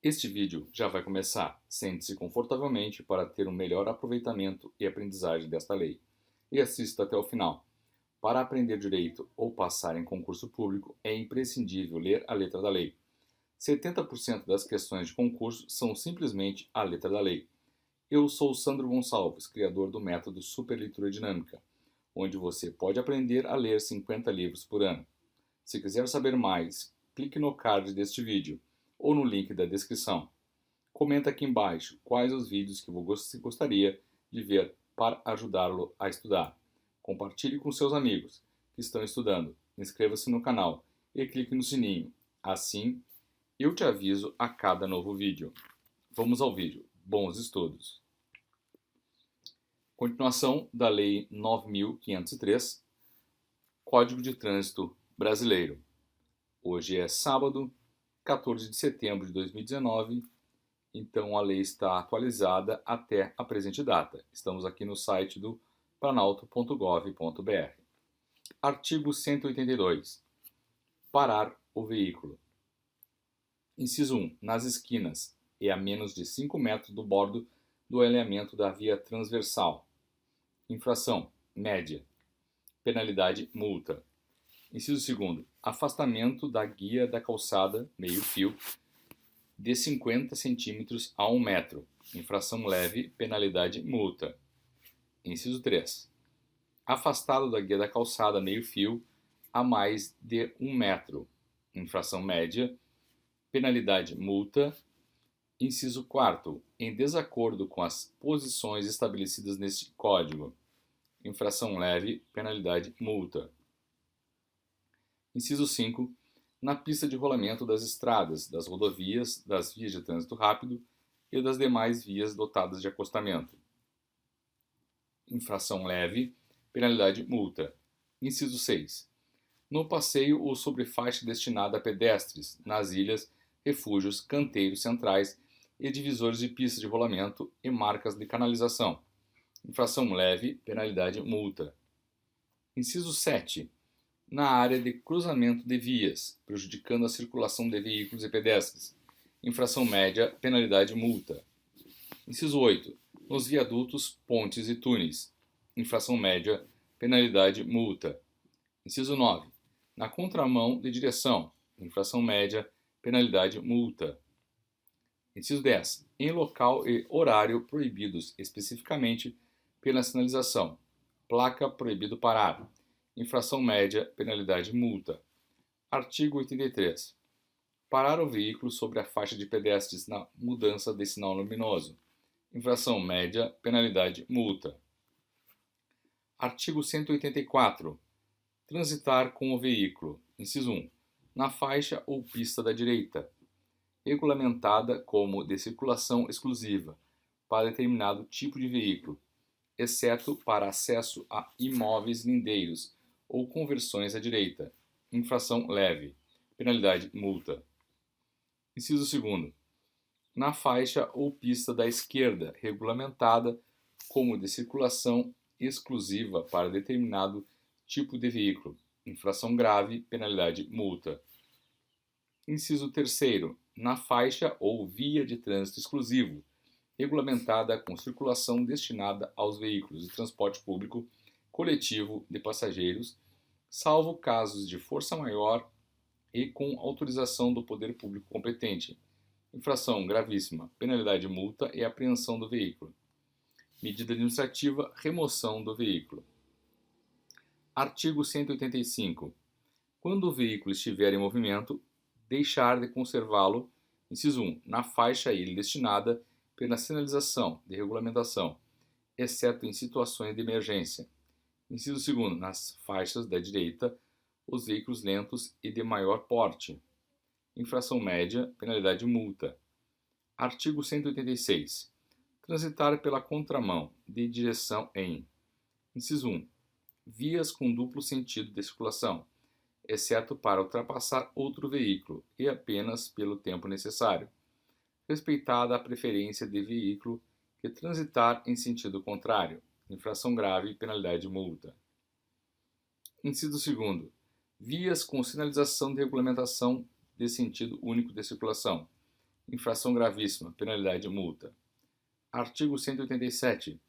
Este vídeo já vai começar. Sente-se confortavelmente para ter um melhor aproveitamento e aprendizagem desta lei. E assista até o final. Para aprender direito ou passar em concurso público, é imprescindível ler a letra da lei. 70% das questões de concurso são simplesmente a letra da lei. Eu sou Sandro Gonçalves, criador do método Superleitura Dinâmica, onde você pode aprender a ler 50 livros por ano. Se quiser saber mais, clique no card deste vídeo ou no link da descrição. Comenta aqui embaixo quais os vídeos que você gostaria de ver para ajudá-lo a estudar. Compartilhe com seus amigos que estão estudando. Inscreva-se no canal e clique no sininho. Assim, eu te aviso a cada novo vídeo. Vamos ao vídeo. Bons estudos! Continuação da Lei 9.503, Código de Trânsito Brasileiro. Hoje é sábado, 14 de setembro de 2019, então a lei está atualizada até a presente data. Estamos aqui no site do planalto.gov.br. Artigo 182. Parar o veículo. Inciso 1. Nas esquinas e a menos de 5 metros do bordo do alinhamento da via transversal. Infração média. Penalidade multa. Inciso 2. Afastamento da guia da calçada, meio-fio, de 50 centímetros a 1 metro. Infração leve, penalidade multa. Inciso 3. Afastado da guia da calçada, meio-fio, a mais de 1 metro. Infração média, penalidade multa. Inciso 4. Em desacordo com as posições estabelecidas neste Código. Infração leve, penalidade multa. Inciso 5. Na pista de rolamento das estradas, das rodovias, das vias de trânsito rápido e das demais vias dotadas de acostamento. Infração leve, penalidade multa. Inciso 6. No passeio ou sobre faixa destinada a pedestres, nas ilhas, refúgios, canteiros centrais e divisores de pistas de rolamento e marcas de canalização. Infração leve, penalidade multa. Inciso 7. Na área de cruzamento de vias, prejudicando a circulação de veículos e pedestres. Infração média, penalidade multa. Inciso 8. Nos viadutos, pontes e túneis. Infração média, penalidade multa. Inciso 9. Na contramão de direção. Infração média, penalidade multa. Inciso 10. Em local e horário proibidos especificamente pela sinalização. Placa proibido parar. Infração média, penalidade multa. Artigo 83. Parar o veículo sobre a faixa de pedestres na mudança de sinal luminoso. Infração média, penalidade multa. Artigo 184. Transitar com o veículo. Inciso 1. Na faixa ou pista da direita, regulamentada como de circulação exclusiva para determinado tipo de veículo, exceto para acesso a imóveis lindeiros ou conversões à direita. Infração leve. Penalidade multa. Inciso 2. Na faixa ou pista da esquerda, regulamentada como de circulação exclusiva para determinado tipo de veículo. Infração grave, penalidade multa. Inciso 3. Na faixa ou via de trânsito exclusivo, regulamentada com circulação destinada aos veículos de transporte público coletivo de passageiros, salvo casos de força maior e com autorização do poder público competente. Infração gravíssima, penalidade multa e apreensão do veículo. Medida administrativa, remoção do veículo. Artigo 185. Quando o veículo estiver em movimento, deixar de conservá-lo, inciso 1, na faixa a ele destinada pela sinalização de regulamentação, exceto em situações de emergência. Inciso 2, nas faixas da direita, os veículos lentos e de maior porte. Infração média, penalidade multa. Artigo 186. Transitar pela contramão de direção em. Inciso 1. Vias com duplo sentido de circulação, exceto para ultrapassar outro veículo e apenas pelo tempo necessário, respeitada a preferência de veículo que transitar em sentido contrário. Infração grave, penalidade multa. Inciso 2. Vias com sinalização de regulamentação de sentido único de circulação, infração gravíssima, penalidade multa. Artigo 187.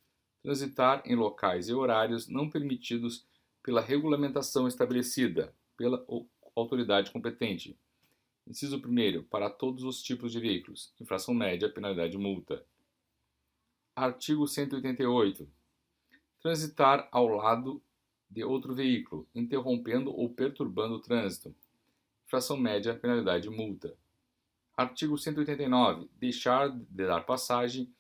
Transitar em locais e horários não permitidos pela regulamentação estabelecida pela autoridade competente. Inciso 1º, para todos os tipos de veículos. Infração média, penalidade multa. Artigo 188. Transitar ao lado de outro veículo, interrompendo ou perturbando o trânsito. Infração média, penalidade multa. Artigo 189. Deixar de dar passagem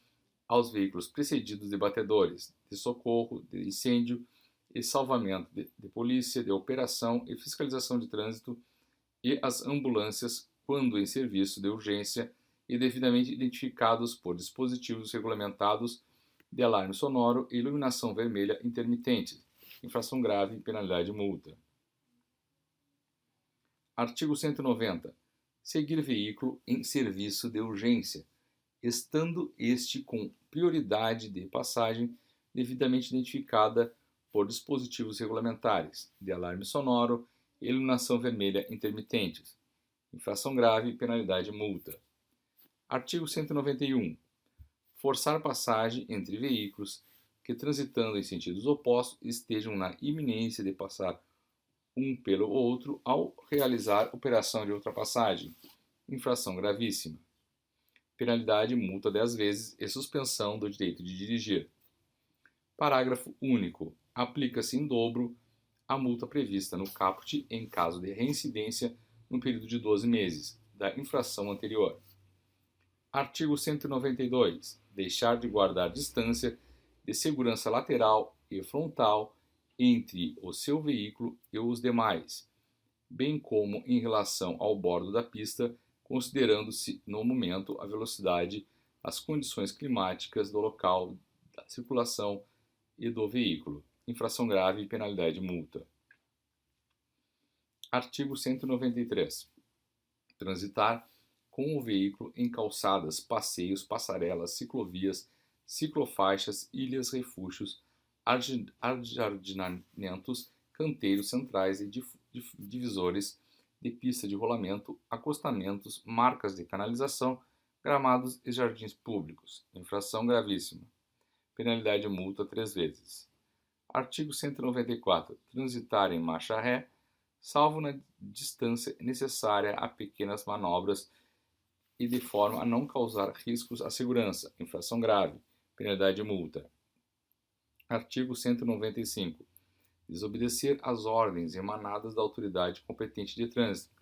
aos veículos precedidos de batedores, de socorro, de incêndio e salvamento, de polícia, de operação e fiscalização de trânsito e as ambulâncias quando em serviço de urgência e devidamente identificados por dispositivos regulamentados de alarme sonoro e iluminação vermelha intermitente. Infração grave, penalidade multa. Artigo 190. Seguir veículo em serviço de urgência, estando este com prioridade de passagem devidamente identificada por dispositivos regulamentares de alarme sonoro e iluminação vermelha intermitentes. Infração grave, penalidade multa. Artigo 191. Forçar passagem entre veículos que, transitando em sentidos opostos, estejam na iminência de passar um pelo outro ao realizar operação de ultrapassagem. Infração gravíssima. Penalidade multa 10 vezes e suspensão do direito de dirigir. Parágrafo único. Aplica-se em dobro a multa prevista no caput em caso de reincidência no período de 12 meses da infração anterior. Artigo 192. Deixar de guardar distância de segurança lateral e frontal entre o seu veículo e os demais, bem como em relação ao bordo da pista, considerando-se no momento a velocidade, as condições climáticas do local da circulação e do veículo. Infração grave e penalidade multa. Artigo 193. Transitar com o veículo em calçadas, passeios, passarelas, ciclovias, ciclofaixas, ilhas, refúgios, ajardinamentos, canteiros centrais e divisores de pista de rolamento, acostamentos, marcas de canalização, gramados e jardins públicos. Infração gravíssima. Penalidade multa 3 vezes. Artigo 194. Transitar em marcha ré, salvo na distância necessária a pequenas manobras e de forma a não causar riscos à segurança. Infração grave. Penalidade multa. Artigo 195. Desobedecer às ordens emanadas da autoridade competente de trânsito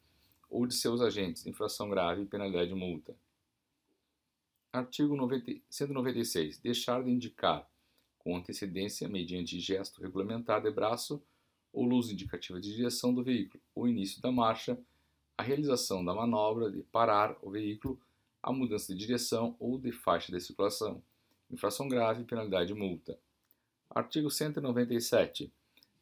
ou de seus agentes. Infração grave. Penalidade multa. Artigo 196. Deixar de indicar com antecedência, mediante gesto regulamentar de braço ou luz indicativa de direção do veículo, o início da marcha, a realização da manobra de parar o veículo, a mudança de direção ou de faixa de circulação. Infração grave, penalidade multa. Artigo 197.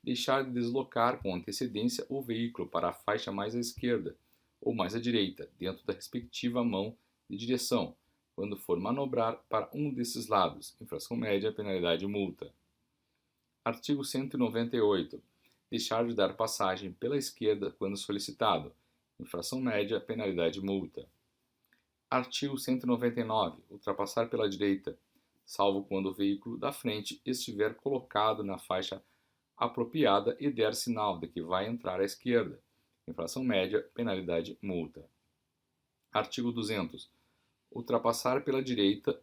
Deixar de deslocar com antecedência o veículo para a faixa mais à esquerda ou mais à direita, dentro da respectiva mão de direção, quando for manobrar para um desses lados. Infração média, penalidade multa. Artigo 198. Deixar de dar passagem pela esquerda quando solicitado. Infração média, penalidade multa. Artigo 199. Ultrapassar pela direita, salvo quando o veículo da frente estiver colocado na faixa apropriada e der sinal de que vai entrar à esquerda. Infração média, penalidade multa. Artigo 200. Ultrapassar pela direita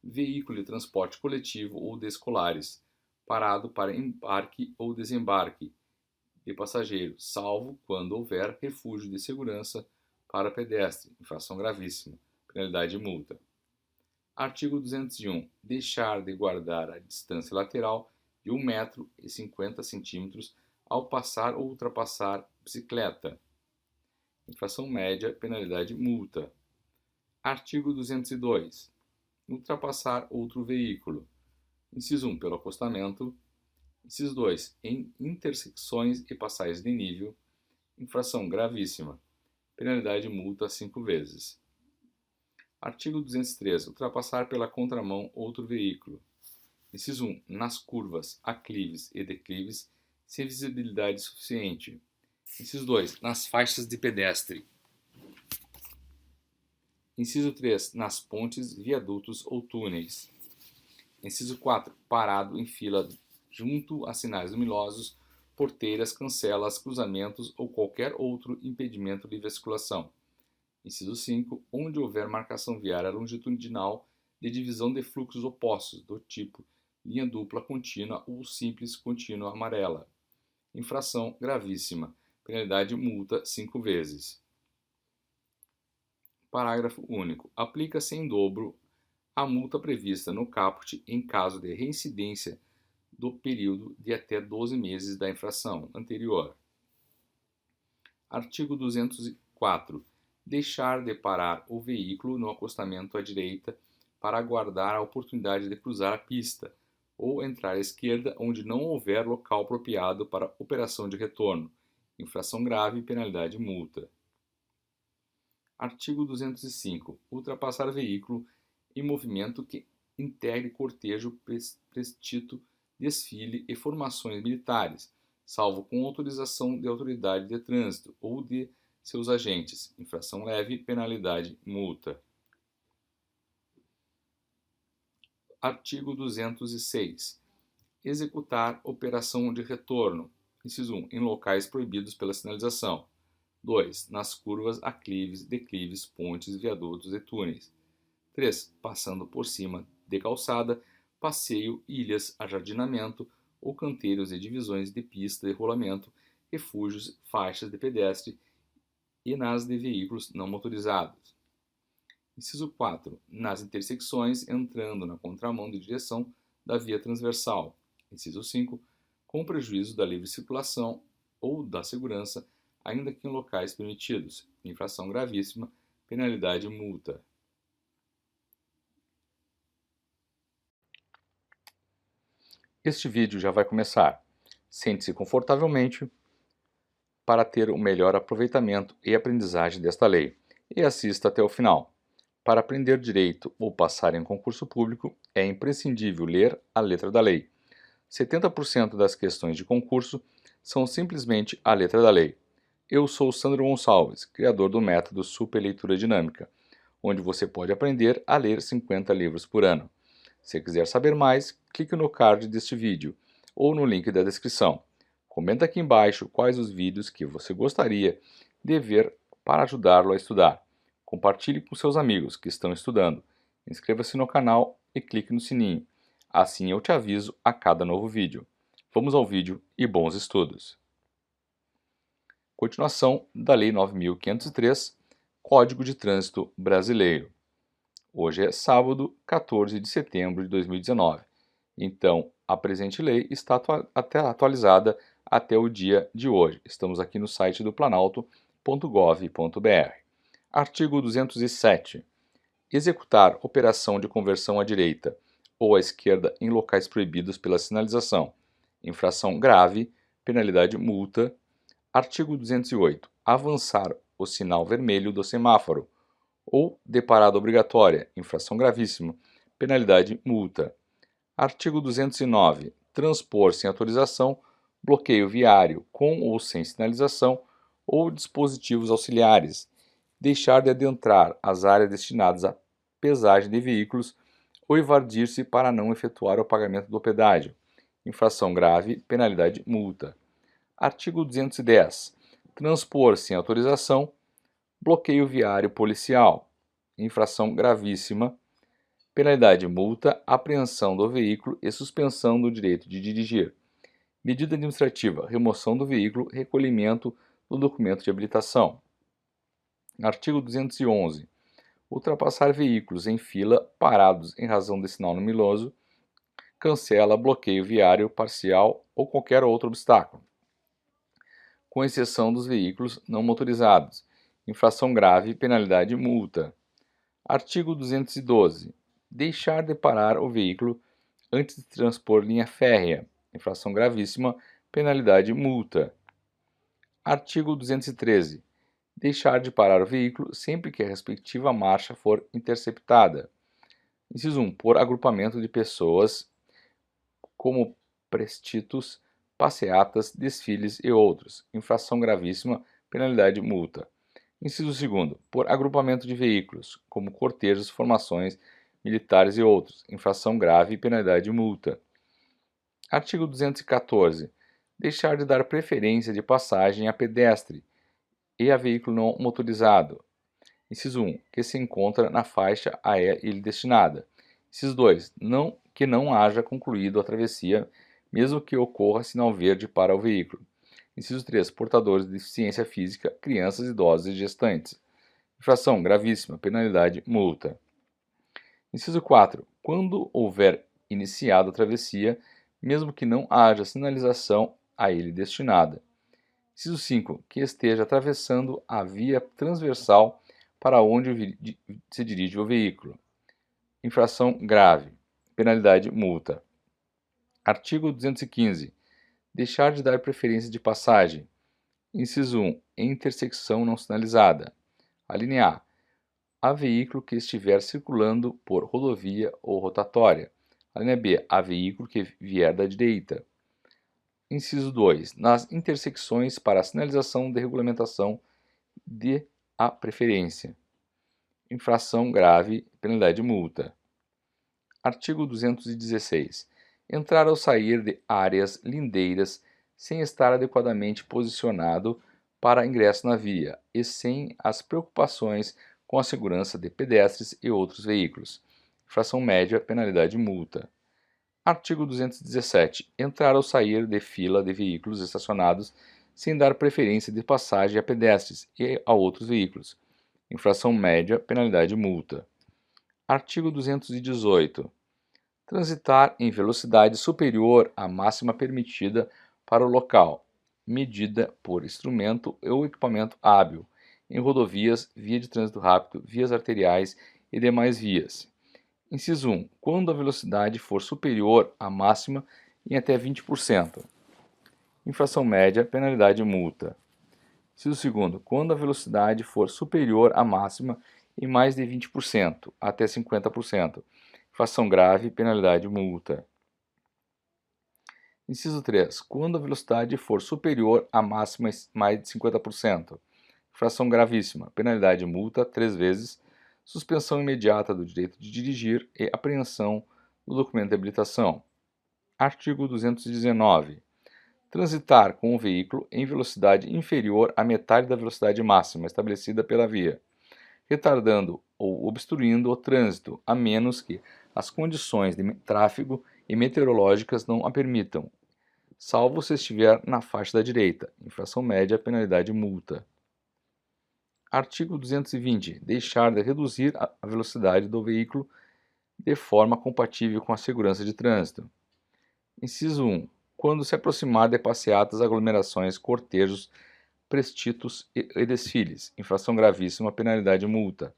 veículo de transporte coletivo ou de escolares, parado para embarque ou desembarque de passageiros, salvo quando houver refúgio de segurança para pedestre. Infração gravíssima. Penalidade e multa. Artigo 201. Deixar de guardar a distância lateral de 1,50 m ao passar ou ultrapassar bicicleta. Infração média, penalidade multa. Artigo 202. Ultrapassar outro veículo. Inciso 1, pelo acostamento. Inciso 2, em intersecções e passagens de nível. Infração gravíssima. Penalidade multa 5 vezes. Artigo 203. Ultrapassar pela contramão outro veículo. Inciso 1, nas curvas, aclives e declives, sem visibilidade suficiente. Inciso 2, nas faixas de pedestre. Inciso 3. Nas pontes, viadutos ou túneis. Inciso 4. Parado em fila junto a sinais luminosos, porteiras, cancelas, cruzamentos ou qualquer outro impedimento de circulação. Inciso 5. Onde houver marcação viária longitudinal de divisão de fluxos opostos, do tipo linha dupla contínua ou simples contínua amarela. Infração gravíssima. Penalidade multa 5 vezes. Parágrafo único. Aplica-se em dobro a multa prevista no caput em caso de reincidência do período de até 12 meses da infração anterior. Artigo 204. Deixar de parar o veículo no acostamento à direita para aguardar a oportunidade de cruzar a pista, ou entrar à esquerda onde não houver local apropriado para operação de retorno. Infração grave, penalidade multa. Artigo 205. Ultrapassar veículo em movimento que integre cortejo, prestito, desfile e formações militares, salvo com autorização de autoridade de trânsito ou de seus agentes. Infração leve, penalidade multa. Artigo 206. Executar operação de retorno. Inciso 1. Em locais proibidos pela sinalização. 2. Nas curvas, aclives, declives, pontes, viadutos e túneis. 3. Passando por cima de calçada, passeio, ilhas, ajardinamento ou canteiros e divisões de pista de rolamento, refúgios, faixas de pedestre e nas de veículos não motorizados. Inciso 4. Nas intersecções, entrando na contramão de direção da via transversal. Inciso 5. Com prejuízo da livre circulação ou da segurança, ainda que em locais permitidos. Infração gravíssima, penalidade multa. Este vídeo já vai começar. Sente-se confortavelmente para ter o melhor aproveitamento e aprendizagem desta lei e assista até o final. Para aprender direito ou passar em concurso público, é imprescindível ler a letra da lei. 70% das questões de concurso são simplesmente a letra da lei. Eu sou Sandro Gonçalves, criador do método Super Leitura Dinâmica, onde você pode aprender a ler 50 livros por ano. Se quiser saber mais, clique no card deste vídeo ou no link da descrição. Comenta aqui embaixo quais os vídeos que você gostaria de ver para ajudá-lo a estudar. Compartilhe com seus amigos que estão estudando. Inscreva-se no canal e clique no sininho. Assim eu te aviso a cada novo vídeo. Vamos ao vídeo e bons estudos! Continuação da Lei 9.503, Código de Trânsito Brasileiro. Hoje é sábado, 14 de setembro de 2019. Então, a presente lei está atualizada até o dia de hoje. Estamos aqui no site do planalto.gov.br. Artigo 207. Executar operação de conversão à direita ou à esquerda em locais proibidos pela sinalização. Infração grave, penalidade multa. Artigo 208. Avançar o sinal vermelho do semáforo ou de parada obrigatória, infração gravíssima, penalidade multa. Artigo 209. Transpor sem autorização, bloqueio viário com ou sem sinalização ou dispositivos auxiliares. Deixar de adentrar as áreas destinadas à pesagem de veículos ou evadir-se para não efetuar o pagamento do pedágio. Infração grave, penalidade multa. Artigo 210. Transpor sem autorização, bloqueio viário policial. Infração gravíssima, penalidade multa, apreensão do veículo e suspensão do direito de dirigir. Medida administrativa, remoção do veículo, recolhimento do documento de habilitação. Artigo 211. Ultrapassar veículos em fila parados em razão de sinal luminoso, cancela, bloqueio viário parcial ou qualquer outro obstáculo, com exceção dos veículos não motorizados. Infração grave, penalidade multa. Artigo 212. Deixar de parar o veículo antes de transpor linha férrea. Infração gravíssima, penalidade multa. Artigo 213. Deixar de parar o veículo sempre que a respectiva marcha for interceptada. Inciso 1. Por agrupamento de pessoas, como prestitos, passeatas, desfiles e outros. Infração gravíssima, penalidade multa. Inciso 2º, por agrupamento de veículos, como cortejos, formações militares e outros, infração grave e penalidade de multa. Artigo 214. Deixar de dar preferência de passagem a pedestre e a veículo não motorizado. Inciso 1, que se encontra na faixa a ele destinada. Inciso 2, que não haja concluído a travessia, mesmo que ocorra sinal verde para o veículo. Inciso 3, portadores de deficiência física, crianças, idosos e gestantes. Infração gravíssima, penalidade, multa. Inciso 4, quando houver iniciado a travessia, mesmo que não haja sinalização a ele destinada. Inciso 5, que esteja atravessando a via transversal para onde se dirige o veículo. Infração grave. Penalidade multa. Artigo 215. Deixar de dar preferência de passagem. Inciso 1. Em intersecção não sinalizada. Alínea A. A veículo que estiver circulando por rodovia ou rotatória. Alínea B. A veículo que vier da direita. Inciso 2. Nas intersecções para a sinalização de regulamentação de a preferência. Infração grave, penalidade de multa. Artigo 216. Entrar ou sair de áreas lindeiras sem estar adequadamente posicionado para ingresso na via e sem as preocupações com a segurança de pedestres e outros veículos. Infração média, penalidade de multa. Artigo 217. Entrar ou sair de fila de veículos estacionados sem dar preferência de passagem a pedestres e a outros veículos. Infração média, penalidade de multa. Artigo 218. Transitar em velocidade superior à máxima permitida para o local, medida por instrumento ou equipamento hábil, em rodovias, via de trânsito rápido, vias arteriais e demais vias. Inciso 1. Quando a velocidade for superior à máxima em até 20%. Infração média, penalidade de multa. Inciso 2º. Quando a velocidade for superior à máxima em mais de 20%, até 50%. Infração grave, penalidade de multa. Inciso 3. Quando a velocidade for superior à máxima em mais de 50%. Infração gravíssima, penalidade de multa 3 vezes, suspensão imediata do direito de dirigir e apreensão do documento de habilitação. Artigo 219. Transitar com o veículo em velocidade inferior à metade da velocidade máxima estabelecida pela via, retardando ou obstruindo o trânsito, a menos que as condições de tráfego e meteorológicas não a permitam, salvo se estiver na faixa da direita. Infração média, penalidade multa. Artigo 220. Deixar de reduzir a velocidade do veículo de forma compatível com a segurança de trânsito. Inciso 1. Quando se aproximar de passeatas, aglomerações, cortejos, prestitos e desfiles. Infração gravíssima, penalidade multa.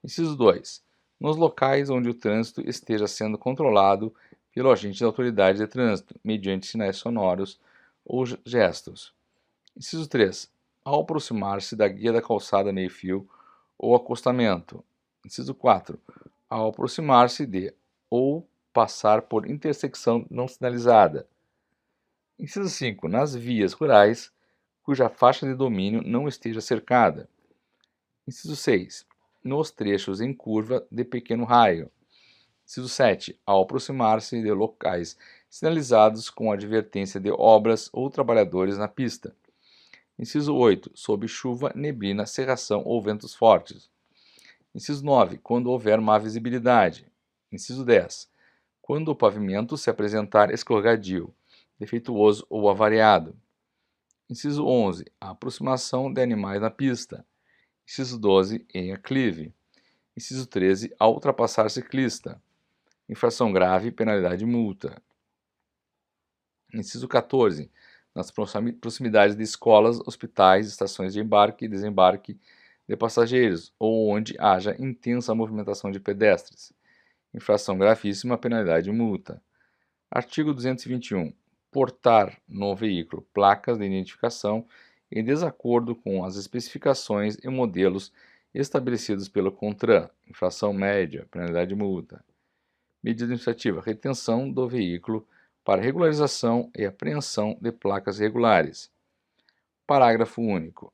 Inciso 2. Nos locais onde o trânsito esteja sendo controlado pelo agente da autoridade de trânsito, mediante sinais sonoros ou gestos. Inciso 3. Ao aproximar-se da guia da calçada meio-fio ou acostamento. Inciso 4. Ao aproximar-se de ou passar por intersecção não sinalizada. Inciso 5. Nas vias rurais, cuja faixa de domínio não esteja cercada. Inciso 6. Nos trechos em curva de pequeno raio. Inciso 7. Ao aproximar-se de locais sinalizados com advertência de obras ou trabalhadores na pista. Inciso 8. Sob chuva, neblina, cerração ou ventos fortes. Inciso 9. Quando houver má visibilidade. Inciso 10. Quando o pavimento se apresentar escorregadio, defeituoso ou avariado. Inciso 11. A aproximação de animais na pista. Inciso 12. Em aclive. Inciso 13. Ao ultrapassar ciclista. Infração grave, penalidade de multa. Inciso 14. Nas proximidades de escolas, hospitais, estações de embarque e desembarque de passageiros, ou onde haja intensa movimentação de pedestres. Infração gravíssima, penalidade de multa. Artigo 221. Portar no veículo placas de identificação em desacordo com as especificações e modelos estabelecidos pelo CONTRAN. Infração média, penalidade de multa. Medida administrativa: retenção do veículo para regularização e apreensão de placas irregulares. Parágrafo único.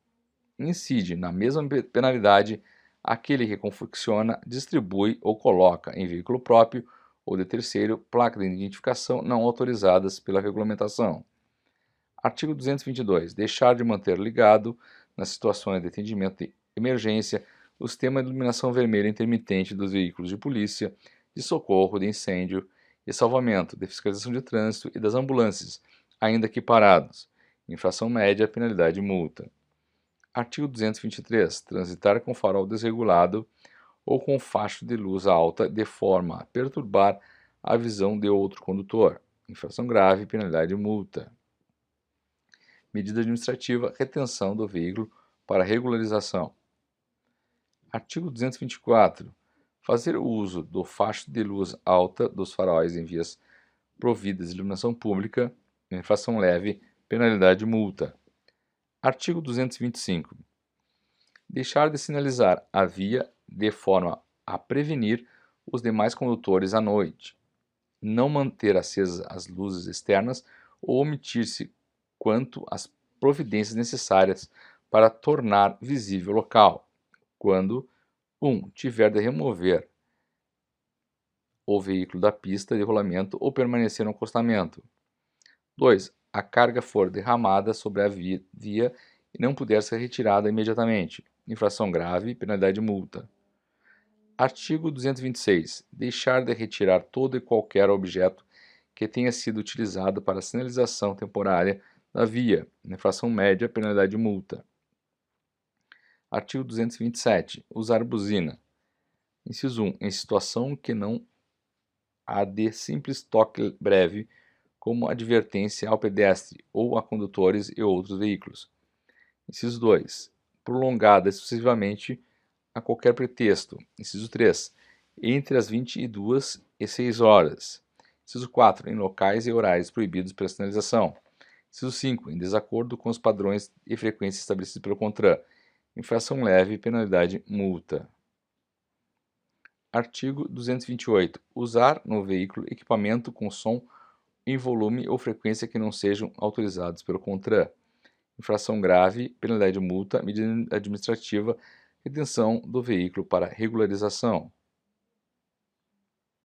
incide na mesma penalidade aquele que confecciona, distribui ou coloca em veículo próprio ou de terceiro placas de identificação não autorizadas pela regulamentação. Artigo 222. Deixar de manter ligado, nas situações de atendimento de emergência, o sistema de iluminação vermelha intermitente dos veículos de polícia, de socorro, de incêndio e salvamento, de fiscalização de trânsito e das ambulâncias, ainda que parados. Infração média, penalidade e multa. Artigo 223. Transitar com farol desregulado ou com facho de luz alta de forma a perturbar a visão de outro condutor. Infração grave, penalidade e multa. Medida administrativa, retenção do veículo para regularização. Artigo 224. Fazer uso do facho de luz alta dos faróis em vias providas de iluminação pública, infração leve, penalidade e multa. Artigo 225. Deixar de sinalizar a via de forma a prevenir os demais condutores à noite. Não manter acesas as luzes externas ou omitir-se quanto às providências necessárias para tornar visível o local, quando 1. Tiver de remover o veículo da pista de rolamento ou permanecer no acostamento. 2. A carga for derramada sobre a via e não puder ser retirada imediatamente. Infração grave, penalidade e multa. Artigo 226. Deixar de retirar todo e qualquer objeto que tenha sido utilizado para sinalização temporária da via. Infração média, penalidade e multa. Artigo 227. Usar buzina. Inciso 1. Em situação que não há de simples toque breve, como advertência ao pedestre ou a condutores e outros veículos. Inciso 2. Prolongada excessivamente a qualquer pretexto. Inciso 3. Entre as 22 e 6 horas. Inciso 4. Em locais e horários proibidos pela sinalização. Inciso 5. Em desacordo com os padrões e frequências estabelecidos pelo CONTRAN. Infração leve, penalidade, multa. Artigo 228. Usar no veículo equipamento com som em volume ou frequência que não sejam autorizados pelo CONTRAN. Infração grave, penalidade de multa, medida administrativa, retenção do veículo para regularização.